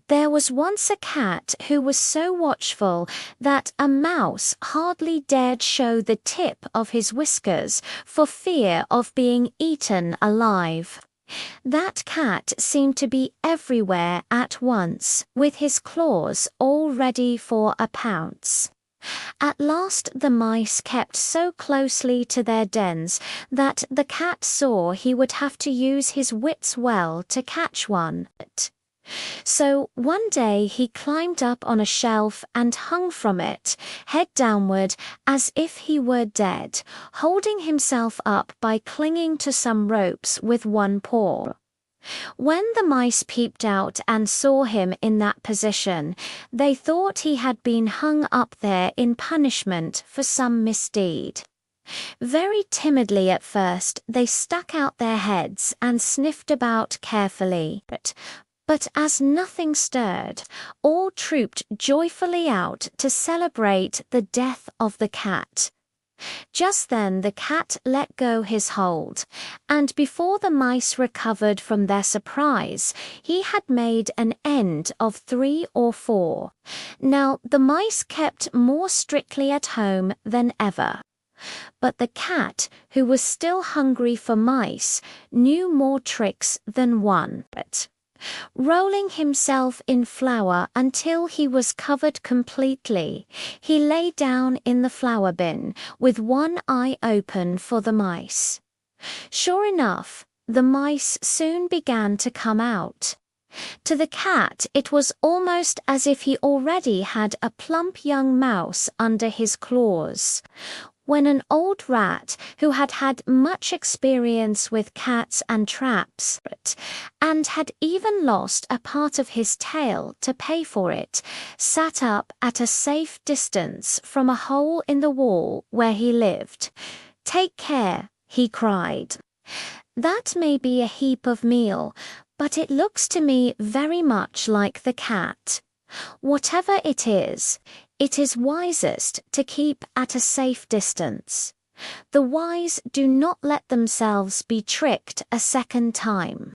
There was once a cat who was so watchful that a mouse hardly dared show the tip of his whiskers for fear of being eaten alive. That cat seemed to be everywhere at once, with his claws all ready for a pounce. At last the mice kept so closely to their dens that the cat saw he would have to use his wits well to catch one. So one day he climbed up on a shelf and hung from it, head downward, as if he were dead, holding himself up by clinging to some ropes with one paw. When the mice peeped out and saw him in that position, they thought he had been hung up there in punishment for some misdeed. Very timidly at first they stuck out their heads and sniffed about carefully, but as nothing stirred, all trooped joyfully out to celebrate the death of the cat. Just then the cat let go his hold, and before the mice recovered from their surprise, he had made an end of 3 or 4. Now the mice kept more strictly at home than ever. But the cat, who was still hungry for mice, knew more tricks than one. Rolling himself in flour until he was covered completely, he lay down in the flour bin, with one eye open for the mice. Sure enough, the mice soon began to come out. To the cat it was almost as if he already had a plump young mouse under his claws. When an old rat, who had had much experience with cats and traps, and had even lost a part of his tail to pay for it, sat up at a safe distance from a hole in the wall where he lived. "Take care," he cried. "That may be a heap of meal, but it looks to me very much like the cat. Whatever it is wisest to keep at a safe distance. The wise do not let themselves be tricked a second time."